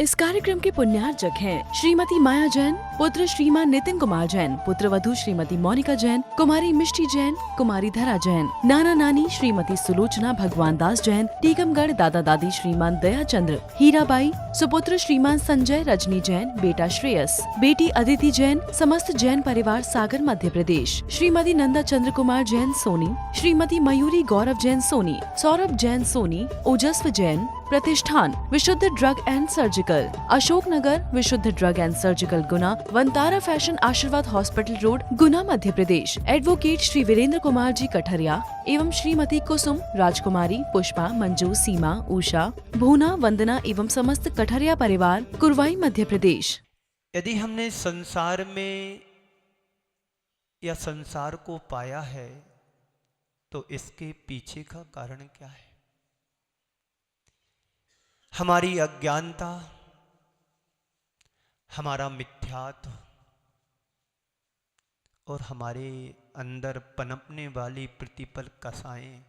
इस कार्यक्रम के पुण्यार्चक हैं श्रीमती माया जैन, पुत्र श्रीमान नितिन कुमार जैन, पुत्र वधू श्रीमती मोनिका जैन, कुमारी मिष्टी जैन, कुमारी धरा जैन, नाना नानी श्रीमती सुलोचना भगवान दास जैन, टीकमगढ़ दादा दादी श्रीमान दया चंद्र, हीराबाई, सुपुत्र श्रीमान संजय रजनी जैन, बेटा श्रेयस, बेटी अदिति जैन, समस्त जैन परिवार सागर मध्य प्रदेश, श्रीमती नंदा चंद्र कुमार जैन सोनी, श्रीमती मयूरी गौरव जैन सोनी, सौरभ जैन सोनी, ओजस्व जैन, प्रतिष्ठान विशुद्ध drug and surgical, Ashok Nagar विशुद्ध drug and surgical Guna, Vantara fashion आशीर्वाद हॉस्पिटल रोड गुना मध्य प्रदेश, एडवोकेट श्री वीरेंद्र कुमार जी कठरिया एवं श्रीमती कुसुम, राजकुमारी, पुष्पा, मंजू, सीमा, उषा, भूना, वंदना एवं समस्त कठरिया परिवार कुरवाई मध्य प्रदेश। यदि हमने संसार में या संसार को पाया है तो इसके पीछे का कारण क्या है? हमारी अज्ञानता, हमारा मिथ्यात्व और हमारे अंदर पनपने वाली प्रतिपल कसाएं।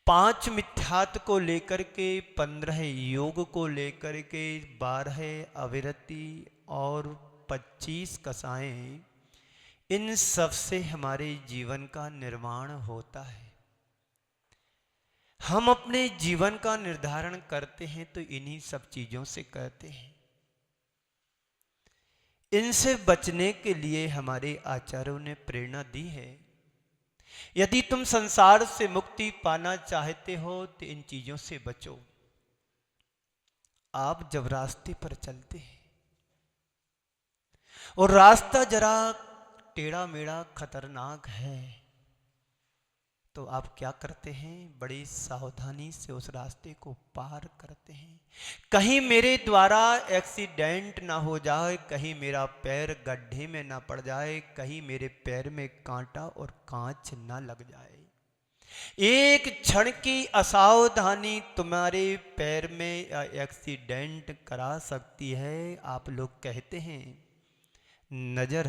5 मिथ्यात्व को लेकर के, 15 योग को लेकर के, 12 अविरति और 25 कसाएं, इन सब से हमारे जीवन का निर्माण होता है। हम अपने जीवन का निर्धारण करते हैं तो इन्हीं सब चीजों से करते हैं। इनसे बचने के लिए हमारे आचार्यों ने प्रेरणा दी है। यदि तुम संसार से मुक्ति पाना चाहते हो तो इन चीजों से बचो। आप जब रास्ते पर चलते हैं और रास्ता जरा टेढ़ा मेढ़ा खतरनाक है तो आप क्या करते हैं? बड़ी सावधानी से उस रास्ते को पार करते हैं। कहीं मेरे द्वारा एक्सीडेंट ना हो जाए, कहीं मेरा पैर गड्ढे में ना पड़ जाए, कहीं मेरे पैर में कांटा और कांच ना लग जाए। एक क्षण की असावधानी तुम्हारे पैर में एक्सीडेंट करा सकती है। आप लोग कहते हैं नजर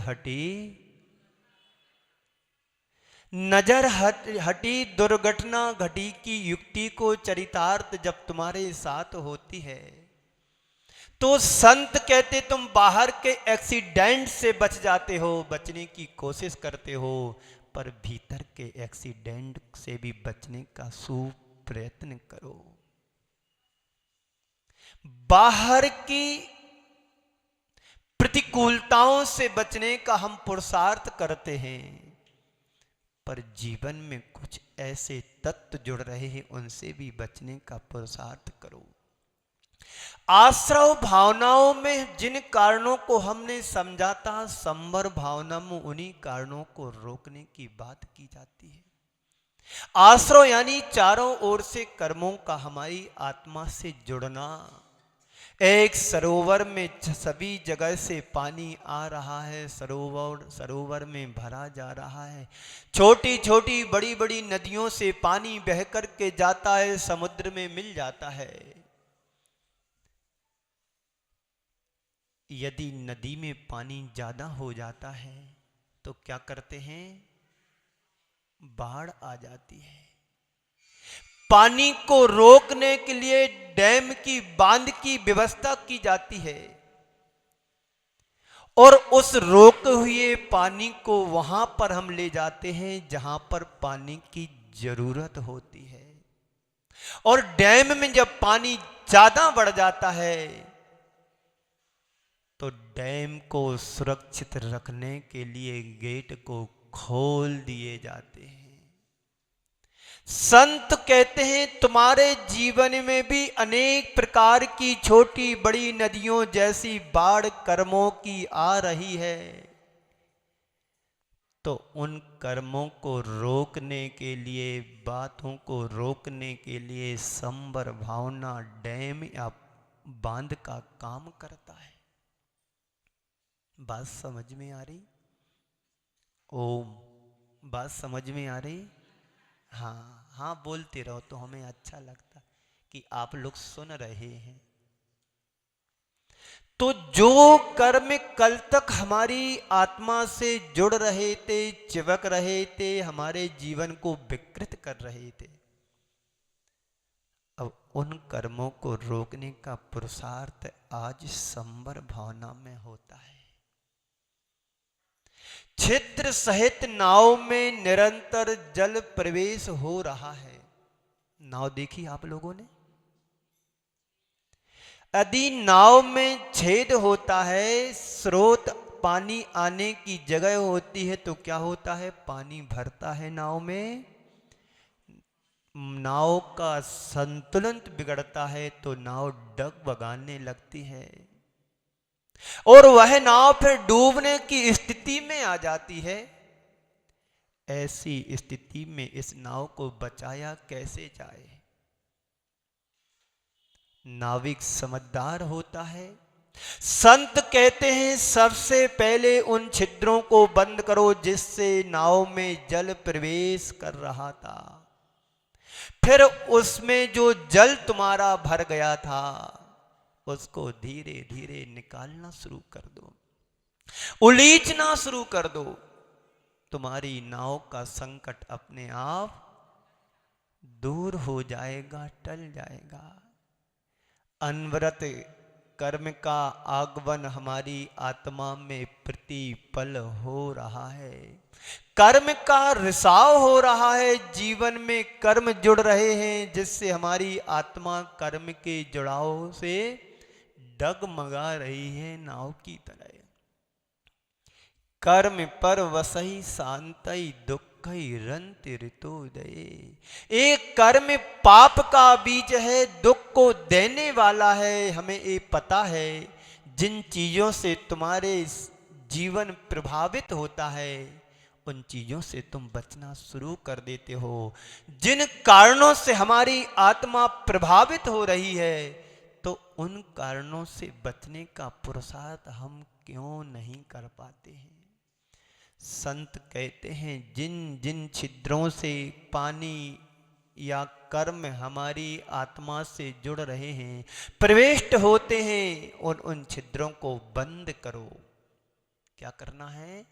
हटी दुर्घटना घटी की युक्ति को चरितार्थ जब तुम्हारे साथ होती है तो संत कहते तुम बाहर के एक्सीडेंट से बच जाते हो, बचने की कोशिश करते हो, पर भीतर के एक्सीडेंट से भी बचने का सुप्रयत्न करो। बाहर की प्रतिकूलताओं से बचने का हम पुरुषार्थ करते हैं, पर जीवन में कुछ ऐसे तत्व जुड़ रहे हैं, उनसे भी बचने का पुरुषार्थ करो। आश्रव भावनाओं में जिन कारणों को हमने समझा था, संवर भावना में उन्हीं कारणों को रोकने की बात की जाती है। आश्रव यानी चारों ओर से कर्मों का हमारी आत्मा से जुड़ना। एक सरोवर में सभी जगह से पानी आ रहा है, सरोवर में भरा जा रहा है। छोटी छोटी बड़ी बड़ी नदियों से पानी बह कर के जाता है, समुद्र में मिल जाता है। यदि नदी में पानी ज्यादा हो जाता है तो क्या करते हैं? बाढ़ आ जाती है। पानी को रोकने के लिए डैम की, बांध की व्यवस्था की जाती है और उस रोके हुए पानी को वहां पर हम ले जाते हैं जहां पर पानी की जरूरत होती है। और डैम में जब पानी ज्यादा बढ़ जाता है तो डैम को सुरक्षित रखने के लिए गेट को खोल दिए जाते हैं। संत कहते हैं तुम्हारे जीवन में भी अनेक प्रकार की छोटी बड़ी नदियों जैसी बाढ़ कर्मों की आ रही है, तो उन कर्मों को रोकने के लिए, बातों को रोकने के लिए संवर भावना डैम या बांध का काम करता है। बात समझ में आ रही? ओम, बात समझ में आ रही? हाँ बोलते रहो तो हमें अच्छा लगता कि आप लोग सुन रहे हैं। तो जो कर्म कल तक हमारी आत्मा से जुड़ रहे थे, चिपक रहे थे, हमारे जीवन को विकृत कर रहे थे, अब उन कर्मों को रोकने का पुरुषार्थ आज संवर भावना में होता है। छिद्र सहित नाव में निरंतर जल प्रवेश हो रहा है। नाव देखी आप लोगों ने? यदि नाव में छेद होता है, स्रोत पानी आने की जगह होती है, तो क्या होता है? पानी भरता है नाव में, नाव का संतुलन बिगड़ता है, तो नाव डगमगाने लगती है और वह नाव फिर डूबने की स्थिति में आ जाती है। ऐसी स्थिति में इस नाव को बचाया कैसे जाए? नाविक समझदार होता है। संत कहते हैं सबसे पहले उन छिद्रों को बंद करो जिससे नाव में जल प्रवेश कर रहा था, फिर उसमें जो जल तुम्हारा भर गया था उसको धीरे धीरे निकालना शुरू कर दो, उलीचना शुरू कर दो। तुम्हारी नाव का संकट अपने आप दूर हो जाएगा, टल जाएगा। अनवरत कर्म का आगमन हमारी आत्मा में प्रतिपल हो रहा है, कर्म का रिसाव हो रहा है, जीवन में कर्म जुड़ रहे हैं जिससे हमारी आत्मा कर्म के जुड़ाव से डगमगा रही है नाव की तरह। कर्म पर वसई शांतई दुखई रंति ऋतुदये। एक कर्म पाप का बीज है, दुख को देने वाला है। हमें ये पता है जिन चीजों से तुम्हारे जीवन प्रभावित होता है उन चीजों से तुम बचना शुरू कर देते हो। जिन कारणों से हमारी आत्मा प्रभावित हो रही है तो उन कारणों से बचने का पुरुषार्थ हम क्यों नहीं कर पाते हैं? संत कहते हैं जिन जिन छिद्रों से पानी या कर्म हमारी आत्मा से जुड़ रहे हैं, प्रविष्ट होते हैं, और उन छिद्रों को बंद करो। क्या करना है?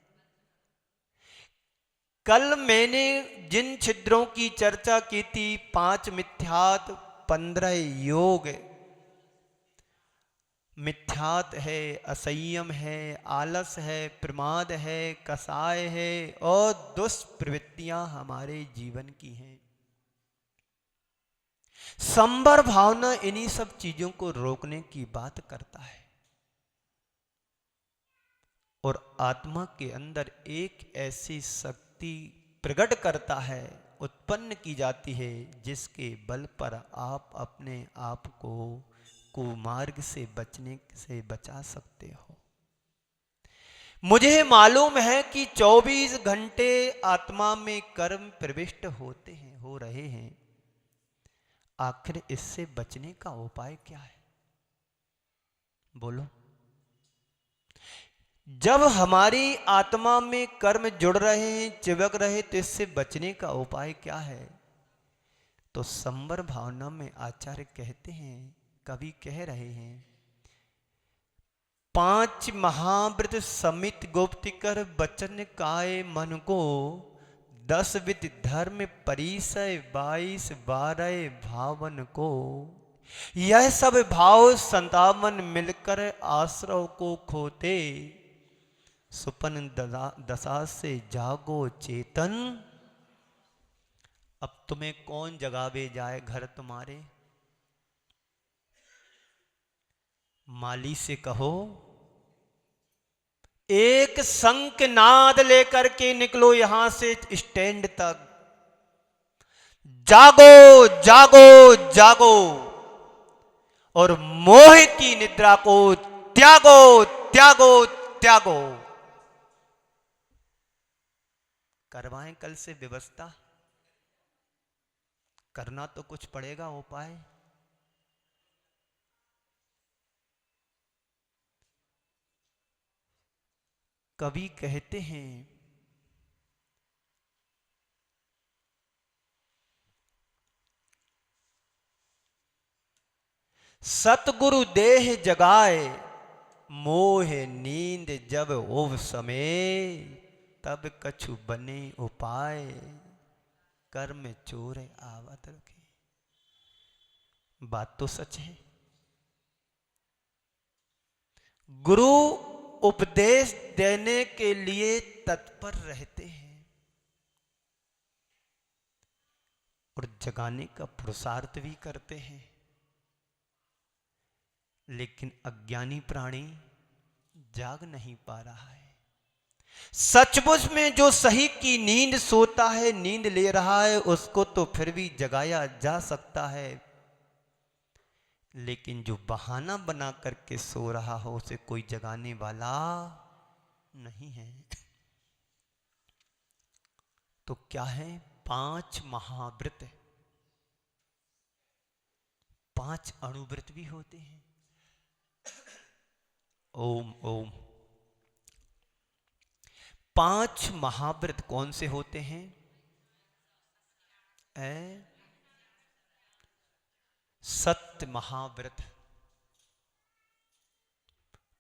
कल मैंने जिन छिद्रों की चर्चा की थी, 5 मिथ्यात, 15 योग। मिथ्यात है, असंयम है, आलस है, प्रमाद है, कसाय है और दुष्प्रवृत्तियां हमारे जीवन की हैं। संवर भावना इन्हीं सब चीजों को रोकने की बात करता है और आत्मा के अंदर एक ऐसी शक्ति प्रकट करता है, उत्पन्न की जाती है, जिसके बल पर आप अपने आप को कुमार्ग से बचने से बचा सकते हो। मुझे मालूम है कि 24 घंटे आत्मा में कर्म प्रविष्ट होते हैं, हो रहे हैं। आखिर इससे बचने का उपाय क्या है? बोलो। जब हमारी आत्मा में कर्म जुड़ रहे हैं, चिपक रहे, तो इससे बचने का उपाय क्या है? तो संवर भावना में आचार्य कहते हैं, कवि कह रहे हैं, 5 महाव्रत समित गुप्त कर बचन काय मन को, 10 विद धर्म परिसय 22 12 भावन को। यह सब भाव 57 मिलकर आश्रव को खोते, सुपन दशा से जागो चेतन। अब तुम्हें कौन जगावे जाए घर तुम्हारे? माली से कहो एक शंखनाद लेकर के निकलो यहां से स्टैंड तक, जागो जागो जागो और मोह की निद्रा को त्यागो त्यागो त्यागो। करवाएं कल से व्यवस्था, करना तो कुछ पड़ेगा उपाय। कवि कहते हैं, सतगुरु देह जगाए, मोह नींद जब ओव समय, तब कछु बने उपाय, कर्म चोर आवत रखे। बात तो सच है। गुरु उपदेश देने के लिए तत्पर रहते हैं और जगाने का पुरुषार्थ भी करते हैं, लेकिन अज्ञानी प्राणी जाग नहीं पा रहा है। सचमुच में जो सही की नींद सोता है, नींद ले रहा है, उसको तो फिर भी जगाया जा सकता है, लेकिन जो बहाना बना करके सो रहा हो उसे कोई जगाने वाला नहीं है। तो क्या है? 5 महाव्रत, 5 अणुव्रत भी होते हैं। ओम ओम। 5 महाव्रत कौन से होते हैं? सत्य महाव्रत,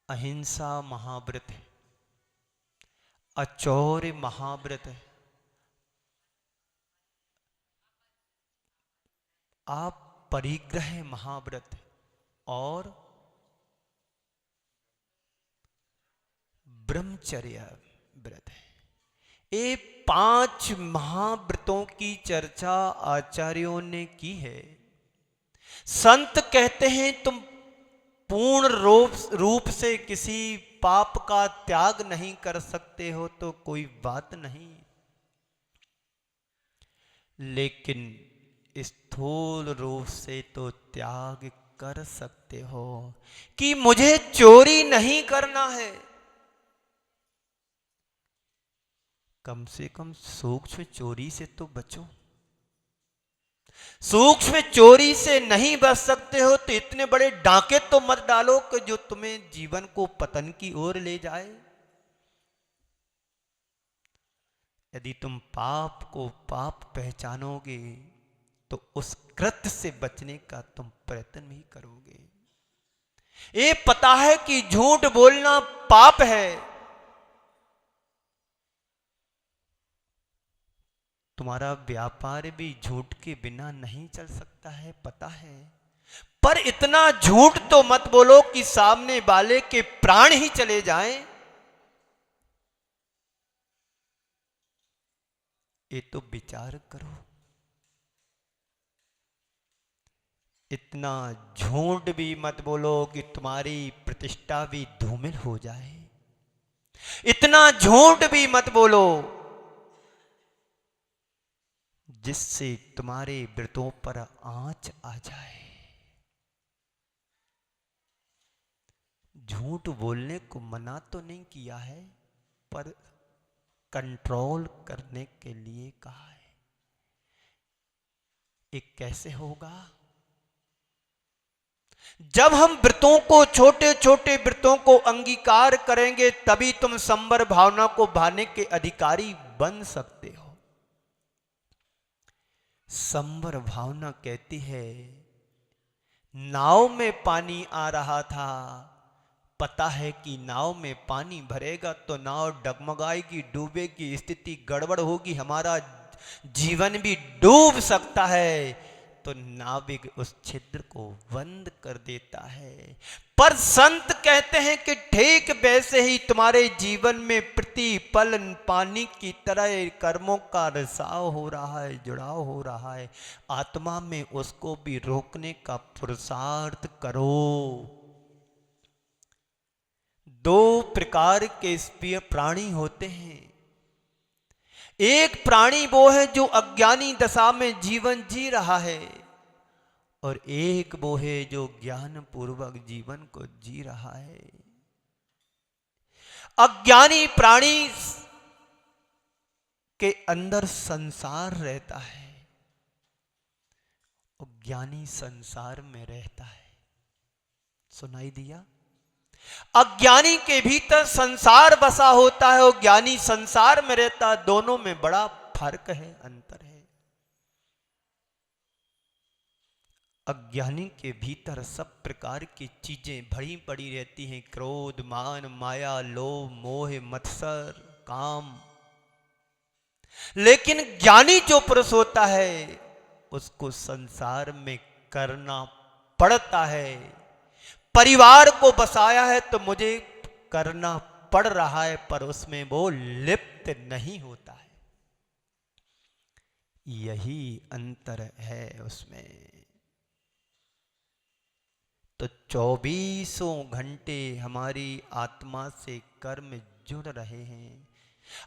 अहिंसा महाव्रत, अचौर्य महाव्रत, आप परिग्रह महाव्रत और ब्रह्मचर्य व्रत है। ये 5 महाव्रतों की चर्चा आचार्यों ने की है। संत कहते हैं तुम पूर्ण रूप से किसी पाप का त्याग नहीं कर सकते हो तो कोई बात नहीं, लेकिन स्थूल रूप से तो त्याग कर सकते हो कि मुझे चोरी नहीं करना है। कम से कम सूक्ष्म चोरी से तो बचो। सूक्ष्म चोरी से नहीं बच सकते हो तो इतने बड़े डांके तो मत डालो कि जो तुम्हें जीवन को पतन की ओर ले जाए। यदि तुम पाप को पाप पहचानोगे तो उस कृत्य से बचने का तुम प्रयत्न भी करोगे। ये पता है कि झूठ बोलना पाप है, तुम्हारा व्यापार भी झूठ के बिना नहीं चल सकता है, पता है, पर इतना झूठ तो मत बोलो कि सामने वाले के प्राण ही चले जाएं। ये तो विचार करो। इतना झूठ भी मत बोलो कि तुम्हारी प्रतिष्ठा भी धूमिल हो जाए। इतना झूठ भी मत बोलो जिससे तुम्हारे व्रतों पर आंच आ जाए। झूठ बोलने को मना तो नहीं किया है, पर कंट्रोल करने के लिए कहा है। ये कैसे होगा? जब हम व्रतों को, छोटे छोटे व्रतों को अंगीकार करेंगे तभी तुम संवर भावना को भाने के अधिकारी बन सकते हो। संवर भावना कहती है नाव में पानी आ रहा था, पता है कि नाव में पानी भरेगा तो नाव डगमगाएगी, डूबेगी, स्थिति गड़बड़ होगी, हमारा जीवन भी डूब सकता है, तो नाविक उस छिद्र को बंद कर देता है। पर संत कहते हैं कि ठीक वैसे ही तुम्हारे जीवन में प्रतिपल पानी की तरह कर्मों का रिसाव हो रहा है, जुड़ाव हो रहा है, आत्मा में उसको भी रोकने का पुरुषार्थ करो। 2 प्रकार के प्राणी होते हैं। एक प्राणी वो है जो अज्ञानी दशा में जीवन जी रहा है, और एक वो है जो ज्ञान पूर्वक जीवन को जी रहा है। अज्ञानी प्राणी के अंदर संसार रहता है, और ज्ञानी संसार में रहता है। सुनाई दिया? अज्ञानी के भीतर संसार बसा होता है और ज्ञानी संसार में रहता है। दोनों में बड़ा फर्क है, अंतर है। अज्ञानी के भीतर सब प्रकार की चीजें भरी पड़ी रहती हैं, क्रोध, मान, माया, लोभ, मोह, मत्सर, काम। लेकिन ज्ञानी जो पुरुष होता है उसको संसार में करना पड़ता है, परिवार को बसाया है तो मुझे करना पड़ रहा है, पर उसमें वो लिप्त नहीं होता है। यही अंतर है उसमें। तो 24 घंटे हमारी आत्मा से कर्म जुड़ रहे हैं,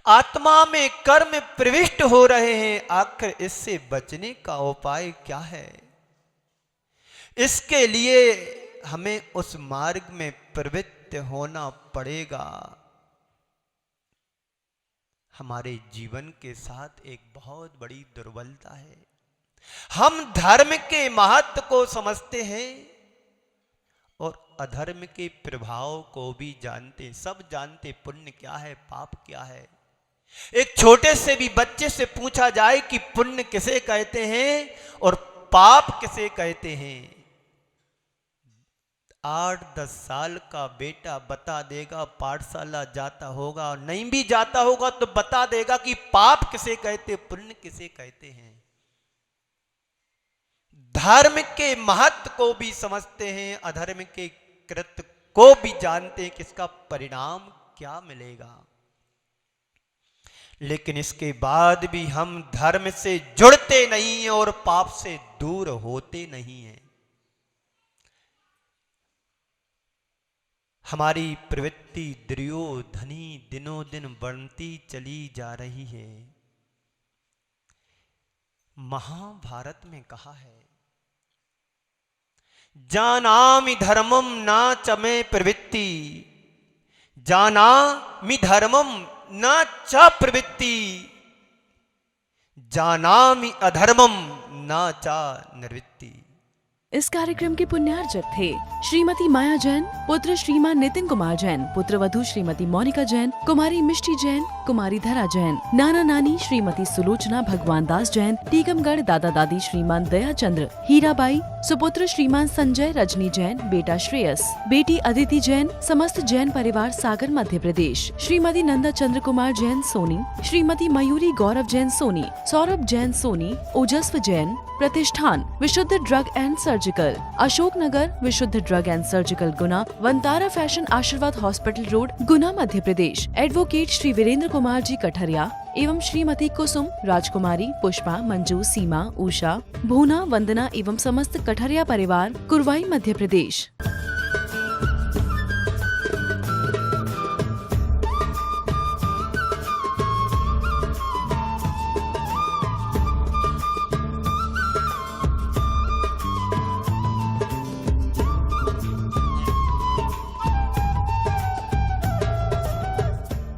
आत्मा में कर्म प्रविष्ट हो रहे हैं। आखिर इससे बचने का उपाय क्या है? इसके लिए हमें उस मार्ग में प्रवृत्त होना पड़ेगा। हमारे जीवन के साथ एक बहुत बड़ी दुर्बलता है, हम धर्म के महत्व को समझते हैं और अधर्म के प्रभाव को भी जानते। सब जानते पुण्य क्या है, पाप क्या है। एक छोटे से भी बच्चे से पूछा जाए कि पुण्य किसे कहते हैं और पाप किसे कहते हैं, 8-10 साल का बेटा बता देगा, पाठशाला जाता होगा और नहीं भी जाता होगा तो बता देगा कि पाप किसे कहते, पुण्य किसे कहते हैं। धर्म के महत्व को भी समझते हैं, अधर्म के कृत्य को भी जानते हैं कि इसका परिणाम क्या मिलेगा। लेकिन इसके बाद भी हम धर्म से जुड़ते नहीं हैं और पाप से दूर होते नहीं हैं। हमारी प्रवृत्ति दुर्योधनी दिनों दिन बढ़ती चली जा रही है। महाभारत में कहा है, जानामि धर्मम न च मे प्रवृत्ति, जानामि धर्मम न च प्रवृत्ति, जानामि अधर्मम न च निवृत्ति। इस कार्यक्रम के पुण्यार्चक थे श्रीमती माया जैन, पुत्र श्रीमान नितिन कुमार जैन, पुत्र वधू श्रीमती मोनिका जैन, कुमारी मिष्टी जैन, कुमारी धरा जैन, नाना नानी श्रीमती सुलोचना भगवान दास जैन, टीकमगढ़ दादा दादी श्रीमान दया चंद्र, हीराबाई, सुपुत्र श्रीमान संजय रजनी जैन, बेटा श्रेयस, बेटी अदिति जैन, समस्त जैन परिवार सागर मध्य प्रदेश, श्रीमती नंदा चंद्र कुमार जैन सोनी, श्रीमती मयूरी गौरव जैन सोनी, सौरभ जैन सोनी, ओजस्व जैन, प्रतिष्ठान विशुद्ध drug and surgical, Ashok Nagar विशुद्ध drug and surgical Guna, Vantara fashion आशीर्वाद हॉस्पिटल रोड गुना मध्य प्रदेश, एडवोकेट श्री वीरेंद्र कुमार जी कठरिया एवं श्रीमती कुसुम, राजकुमारी, पुष्पा, मंजू, सीमा, उषा, भूना, वंदना एवं समस्त कठरिया परिवार कुरवाई मध्य प्रदेश।